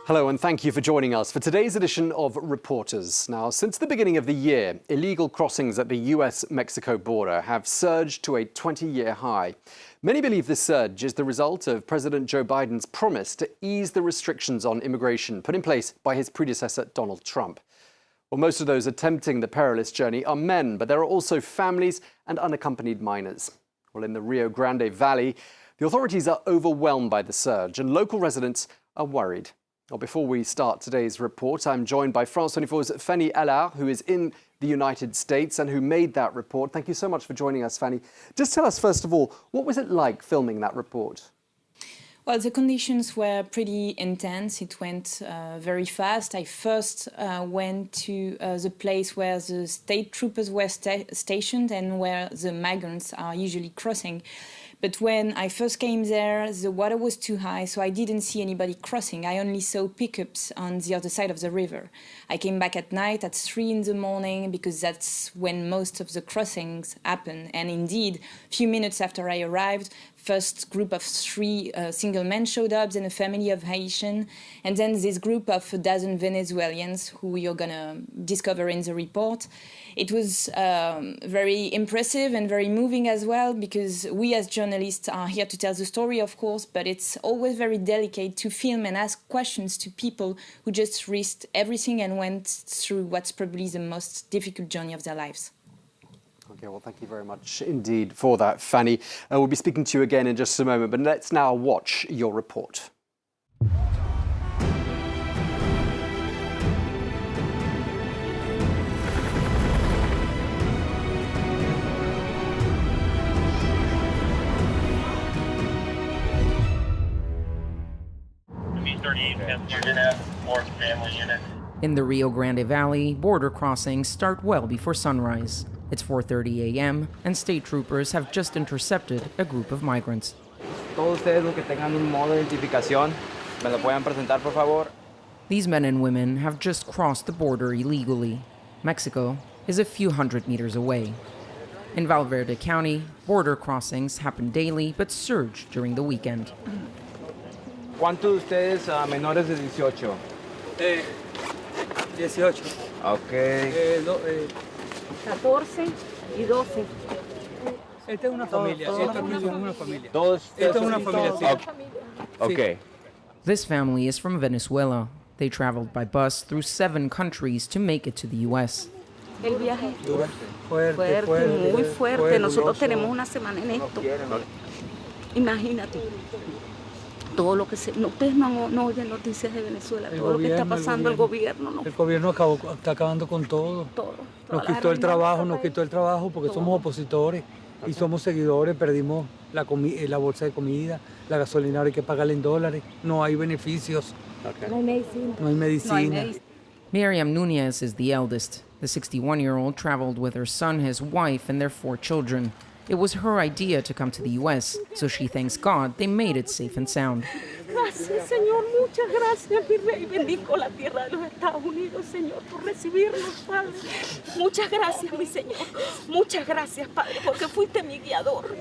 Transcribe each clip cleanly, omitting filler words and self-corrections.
Hello and thank you for joining us for today's edition of Reporters. Now, since the beginning of the year, illegal crossings at the US-Mexico border have surged to a 20-year high. Many believe this surge is the result of President Joe Biden's promise to ease the restrictions on immigration put in place by his predecessor, Donald Trump. Well, most of those attempting the perilous journey are men, but there are also families and unaccompanied minors. Well, in the Rio Grande Valley, the authorities are overwhelmed by the surge and local residents are worried. Well, before we start today's report, I'm joined by France 24's Fanny Allard, who is in the United States and who made that report. Thank you so much for joining us, Fanny. Just tell us, first of all, what was it like filming that report? Well, the conditions were pretty intense. It went very fast. I first went to the place where the state troopers were stationed and where the migrants are usually crossing. But when I first came there, the water was too high, so I didn't see anybody crossing. I only saw pickups on the other side of the river. I came back at night at 3 in the morning because that's when most of the crossings happen. And indeed, a few minutes after I arrived, first group of 3 single men showed up, then a family of Haitian, and then this group of a dozen Venezuelans who you're gonna discover in the report. It was very impressive and very moving as well, because we as journalists are here to tell the story, of course, but it's always very delicate to film and ask questions to people who just risked everything and went through what's probably the most difficult journey of their lives. Okay, well, thank you very much indeed for that, Fanny. We'll be speaking to you again in just a moment, but let's now watch your report. In the Rio Grande Valley, border crossings start well before sunrise. It's 4:30 a.m. and state troopers have just intercepted a group of migrants. These men and women have just crossed the border illegally. Mexico is a few hundred meters away. In Valverde County, border crossings happen daily but surge during the weekend. ¿Cuántos de ustedes menores de 18? 18. Okay. 14 y 12. Esta es una familia. Esta es una familia. Esta es una familia. Okay. This family is from Venezuela. They traveled by bus through 7 countries to make it to the U.S. El viaje Fuerte, muy fuerte. Nosotros tenemos una semana en esto. Imagínate. Todo lo que ustedes no oyen noticias de Venezuela, todo lo que está pasando el gobierno. No. El gobierno está acabando con todo. Nos quitó el trabajo porque somos opositores y somos seguidores, perdimos la bolsa de comida, la gasolina hay que pagarla en dólares, no hay beneficios. Okay. No hay medicina. No hay medicina. Miriam Nunez is the eldest. The 61-year-old traveled with her son, his wife, and their 4 children. It was her idea to come to the U.S., so she thanks God they made it safe and sound. Gracias, Señor. Muchas gracias, mi rey. Bendigo la tierra de los Estados Unidos, Señor, por recibirnos, Padre. Muchas gracias, mi Señor. Muchas gracias, Padre, porque fuiste mi guiador.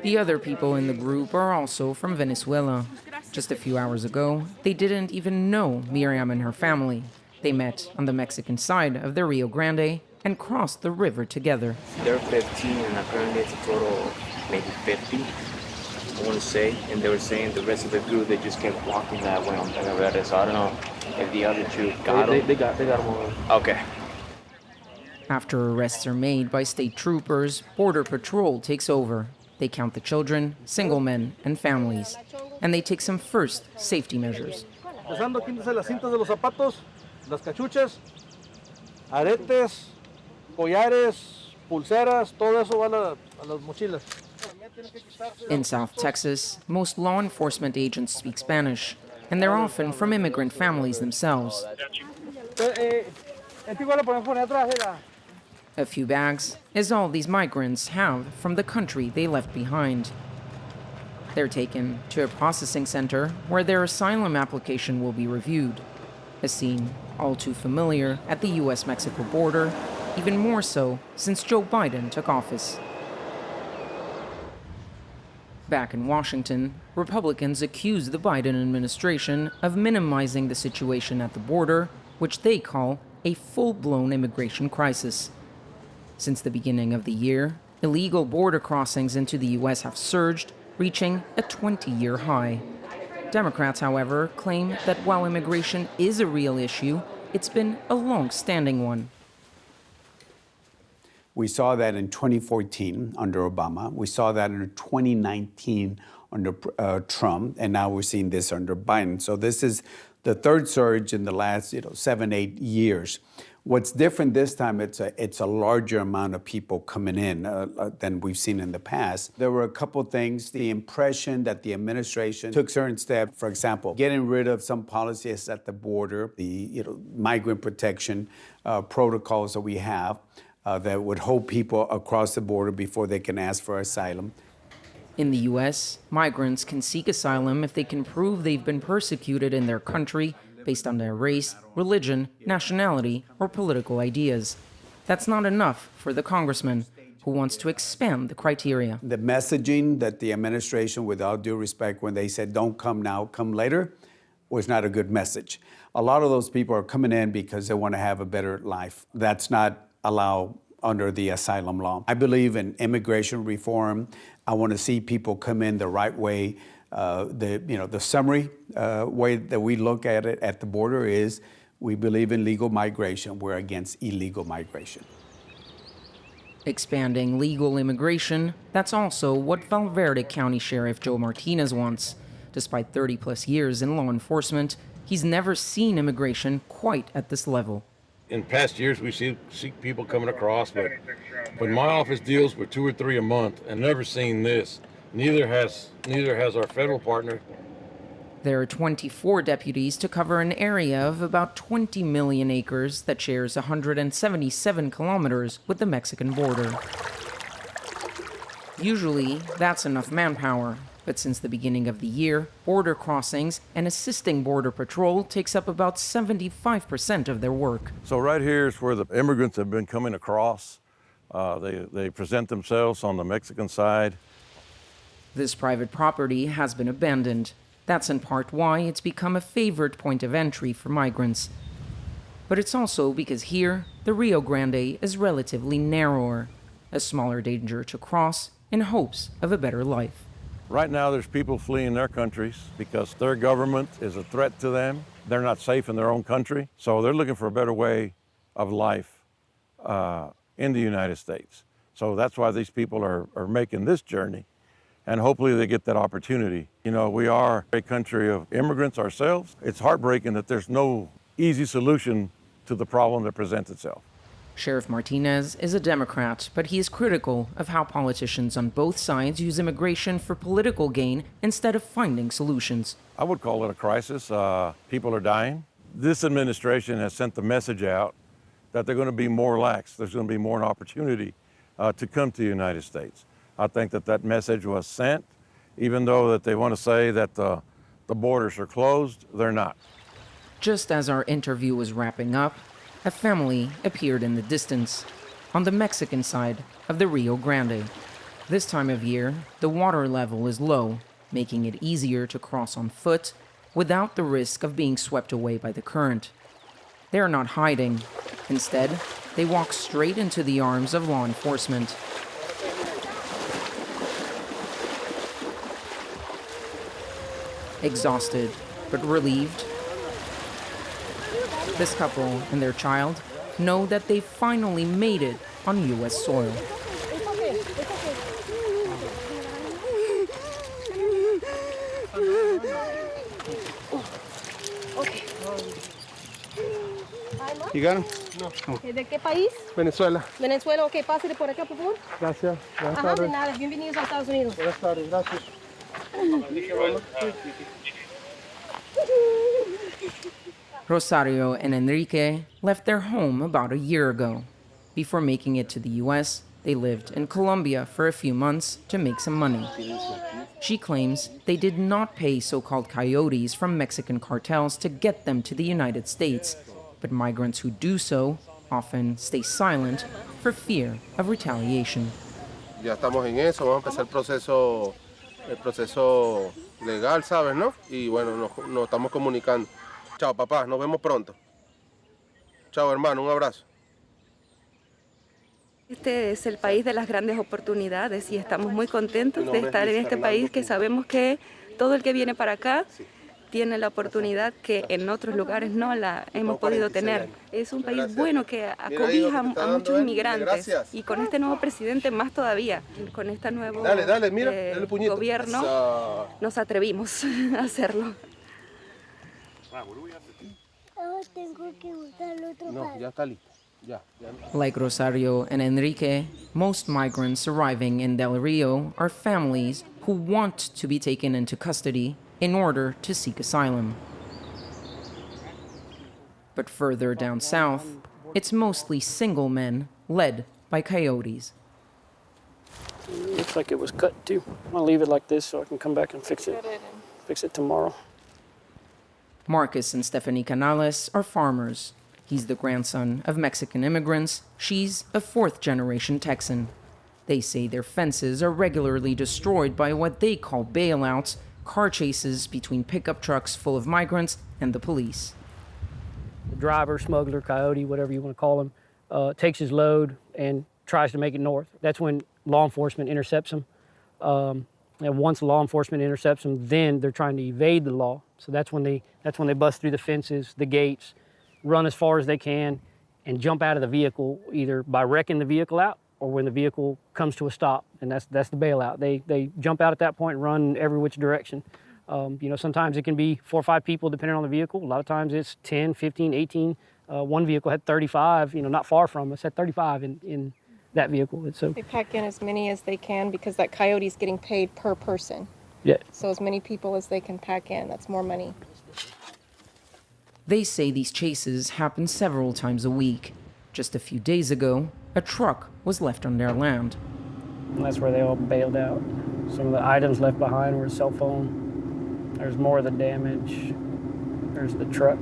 The other people in the group are also from Venezuela. Just a few hours ago, they didn't even know Miriam and her family. They met on the Mexican side of the Rio Grande and crossed the river together. There are 15, and apparently it's a total of maybe 50, I want to say. And they were saying the rest of the group, they just kept walking that way on Peñavera. So I don't know if the other 2 got them. They got them. Okay. After arrests are made by state troopers, Border Patrol takes over. They count the children, single men, and families. And they take some first safety measures. Empezando, quítese las cintas de los zapatos, las cachuchas, aretes, collares, pulseras, todo eso va a las mochilas. In South Texas, most law enforcement agents speak Spanish, and they're often from immigrant families themselves. A few bags is all these migrants have from the country they left behind. They're taken to a processing center where their asylum application will be reviewed. A scene all too familiar at the US-Mexico border, even more so since Joe Biden took office. Back in Washington, Republicans accuse the Biden administration of minimizing the situation at the border, which they call a full-blown immigration crisis. Since the beginning of the year, illegal border crossings into the U.S. have surged, reaching a 20-year high. Democrats, however, claim that while immigration is a real issue, it's been a long-standing one. We saw that in 2014 under Obama. We saw that in 2019 under Trump, and now we're seeing this under Biden. So this is the third surge in the last 7-8 years. What's different this time, it's a larger amount of people coming in than we've seen in the past. There were a couple things. The impression that the administration took certain steps, for example, getting rid of some policies at the border, the migrant protection protocols that we have that would hold people across the border before they can ask for asylum. In the U.S., migrants can seek asylum if they can prove they've been persecuted in their country based on their race, religion, nationality, or political ideas. That's not enough for the congressman, who wants to expand the criteria. The messaging that the administration, with all due respect, when they said, don't come now, come later, was not a good message. A lot of those people are coming in because they want to have a better life. That's not allowed under the asylum law. I believe in immigration reform. I want to see people come in the right way. The summary way that we look at it at the border is we believe in legal migration. We're against illegal migration. Expanding legal immigration, that's also what Valverde County Sheriff Joe Martinez wants. Despite 30-plus years in law enforcement, he's never seen immigration quite at this level. In past years, we see people coming across, but my office deals with 2 or 3 a month, and never seen this. Neither has our federal partner. There are 24 deputies to cover an area of about 20 million acres that shares 177 kilometers with the Mexican border. Usually, that's enough manpower. But since the beginning of the year, border crossings and assisting Border Patrol takes up about 75% of their work. So right here is where the immigrants have been coming across. They present themselves on the Mexican side. This private property has been abandoned. That's in part why it's become a favorite point of entry for migrants. But it's also because here, the Rio Grande is relatively narrower, a smaller danger to cross in hopes of a better life. Right now, there's people fleeing their countries because their government is a threat to them. They're not safe in their own country, so they're looking for a better way of life in the United States. So that's why these people are making this journey, and hopefully they get that opportunity. We are a country of immigrants ourselves. It's heartbreaking that there's no easy solution to the problem that presents itself. Sheriff Martinez is a Democrat, but he is critical of how politicians on both sides use immigration for political gain instead of finding solutions. I would call it a crisis. People are dying. This administration has sent the message out that they're going to be more lax. There's going to be more an opportunity to come to the United States. I think that message was sent, even though that they want to say that the borders are closed, they're not. Just as our interview was wrapping up, a family appeared in the distance, on the Mexican side of the Rio Grande. This time of year, the water level is low, making it easier to cross on foot without the risk of being swept away by the current. They are not hiding. Instead, they walk straight into the arms of law enforcement. Exhausted, but relieved, this couple and their child know that they finally made it on U.S. soil. You got him? No. ¿De qué país? Venezuela. Venezuela, ok, pásale por acá, por favor. Gracias. Buenas Ajá, de tardes. nada, bienvenidos a Estados Unidos. Buenas tardes, gracias. Rosario and Enrique left their home about a year ago. Before making it to the U.S., they lived in Colombia for a few months to make some money. She claims they did not pay so-called coyotes from Mexican cartels to get them to the United States, but migrants who do so often stay silent for fear of retaliation. Ya estamos en eso, vamos a empezar el proceso el proceso legal, ¿sabes, no? Y bueno, nos estamos comunicando. Chao, papá, nos vemos pronto. Chao, hermano, un abrazo. Este es el país de las grandes oportunidades y estamos muy contentos de estar en este país que sabemos que todo el que viene para acá tiene la oportunidad que en otros lugares no la hemos podido tener. Es un país bueno que acobija a muchos inmigrantes y con este nuevo presidente más todavía, con este nuevo gobierno nos atrevimos a hacerlo. Tengo que buscar el otro. No, ya está listo. Like Rosario and Enrique, most migrants arriving in Del Rio are families who want to be taken into custody in order to seek asylum. But further down south, it's mostly single men led by coyotes. Looks like it was cut too. I'll leave it like this so I can come back and fix it tomorrow. Marcus and Stephanie Canales are farmers. He's the grandson of Mexican immigrants. She's a fourth-generation Texan. They say their fences are regularly destroyed by what they call bailouts, car chases between pickup trucks full of migrants and the police. The driver, smuggler, coyote, whatever you want to call him, takes his load and tries to make it north. That's when law enforcement intercepts him. And once law enforcement intercepts them, then they're trying to evade the law. So that's when they bust through the fences, the gates, run as far as they can, and jump out of the vehicle either by wrecking the vehicle out or when the vehicle comes to a stop. And that's the bailout. They jump out at that point and run every which direction. Sometimes it can be 4 or 5 people depending on the vehicle. A lot of times it's 10, 15, 18. One vehicle had 35, not far from us, had 35 in that vehicle. So they pack in as many as they can because that coyote's getting paid per person. Yeah. So as many people as they can pack in, that's more money. They say these chases happen several times a week. Just a few days ago, a truck was left on their land. And that's where they all bailed out. Some of the items left behind were a cell phone. There's more of the damage. There's the truck.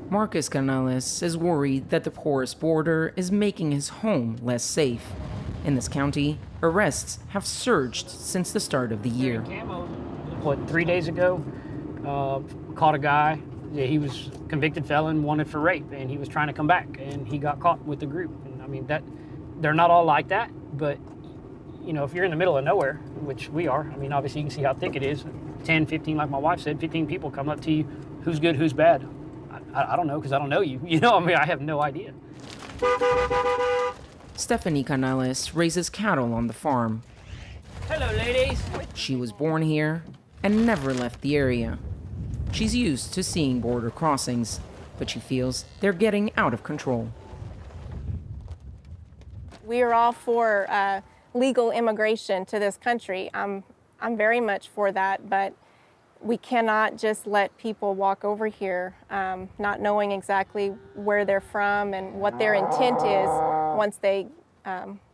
Marcus Canales is worried that the porous border is making his home less safe. In this county, arrests have surged since the start of the year. 3 days ago, caught a guy. Yeah, he was convicted felon, wanted for rape, and he was trying to come back, and he got caught with the group. And I mean, they're not all like that, but if you're in the middle of nowhere, which we are, I mean, obviously you can see how thick it is. 10, 15, like my wife said, 15 people come up to you. Who's good, who's bad? I don't know, because I don't know you. I have no idea. Stephanie Canales raises cattle on the farm. Hello, ladies. She was born here and never left the area. She's used to seeing border crossings, but she feels they're getting out of control. We are all for legal immigration to this country. I'm very much for that, but we cannot just let people walk over here not knowing exactly where they're from and what their intent is once they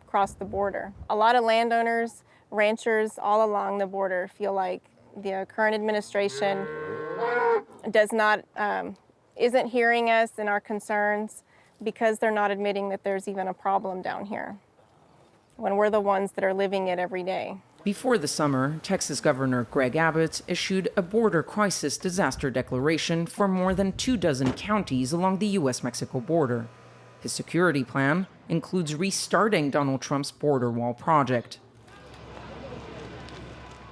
cross the border. A lot of landowners, ranchers all along the border feel like the current administration isn't hearing us and our concerns because they're not admitting that there's even a problem down here when we're the ones that are living it every day. Before the summer, Texas Governor Greg Abbott issued a border crisis disaster declaration for more than 24 counties along the U.S.-Mexico border. His security plan includes restarting Donald Trump's border wall project.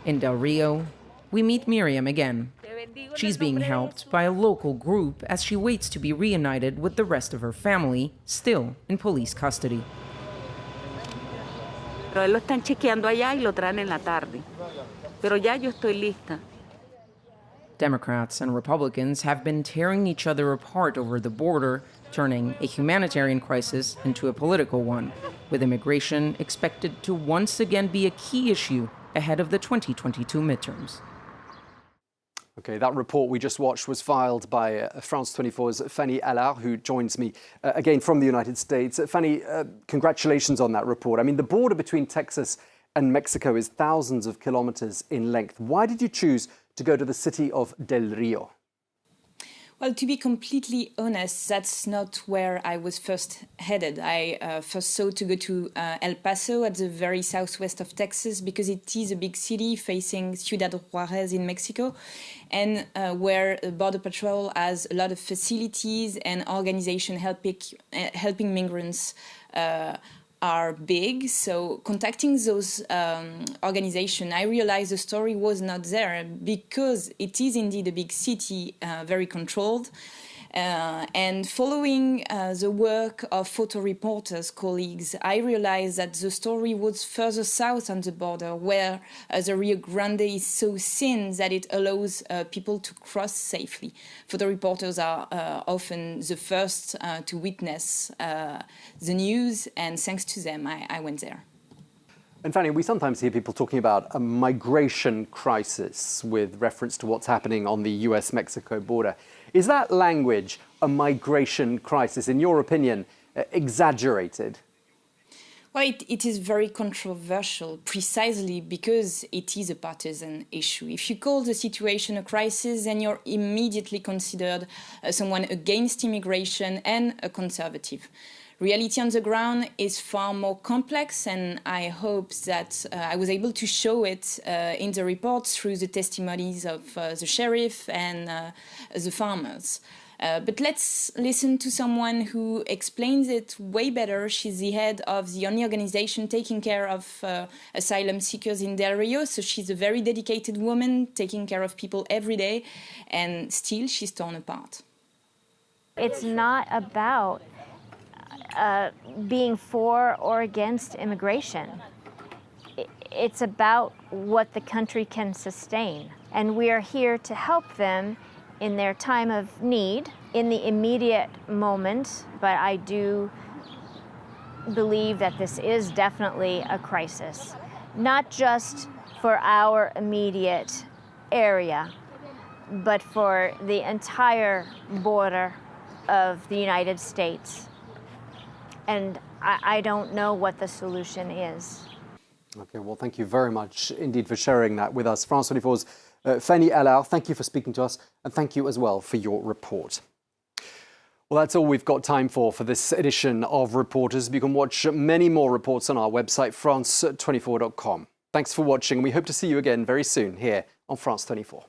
In Del Rio, we meet Miriam again. She's being helped by a local group as she waits to be reunited with the rest of her family, still in police custody. Pero él lo están chequeando allá y lo traen en la tarde. Pero ya yo estoy lista. Democrats and Republicans have been tearing each other apart over the border, turning a humanitarian crisis into a political one, with immigration expected to once again be a key issue ahead of the 2022 midterms. Okay, that report we just watched was filed by France 24's Fanny Allard, who joins me again from the United States. Fanny, congratulations on that report. I mean, the border between Texas and Mexico is thousands of kilometers in length. Why did you choose to go to the city of Del Rio? Well, to be completely honest, that's not where I was first headed. I first sought to go to El Paso at the very southwest of Texas because it is a big city facing Ciudad Juarez in Mexico, and where Border Patrol has a lot of facilities and organizations helping migrants are big. So contacting those organizations, I realized the story was not there because it is indeed a big city, very controlled. And following the work of photo reporters, colleagues, I realized that the story was further south on the border, where the Rio Grande is so thin that it allows people to cross safely. Photo reporters are often the first to witness the news, and thanks to them, I went there. And Fanny, we sometimes hear people talking about a migration crisis with reference to what's happening on the US-Mexico border. Is that language, a migration crisis, in your opinion, exaggerated? Well, it is very controversial precisely because it is a partisan issue. If you call the situation a crisis, then you're immediately considered someone against immigration and a conservative. Reality on the ground is far more complex, and I hope that I was able to show it in the report through the testimonies of the sheriff and the farmers. But let's listen to someone who explains it way better. She's the head of the only organization taking care of asylum seekers in Del Rio, so she's a very dedicated woman taking care of people every day, and still she's torn apart. It's not about being for or against immigration. It's about what the country can sustain. And we are here to help them in their time of need, in the immediate moment, but I do believe that this is definitely a crisis, not just for our immediate area, but for the entire border of the United States. And I don't know what the solution is. Okay, well, thank you very much indeed for sharing that with us. France 24's Fanny Allard, thank you for speaking to us, and thank you as well for your report. Well, that's all we've got time for this edition of Reporters. You can watch many more reports on our website, france24.com. Thanks for watching, and we hope to see you again very soon here on France 24.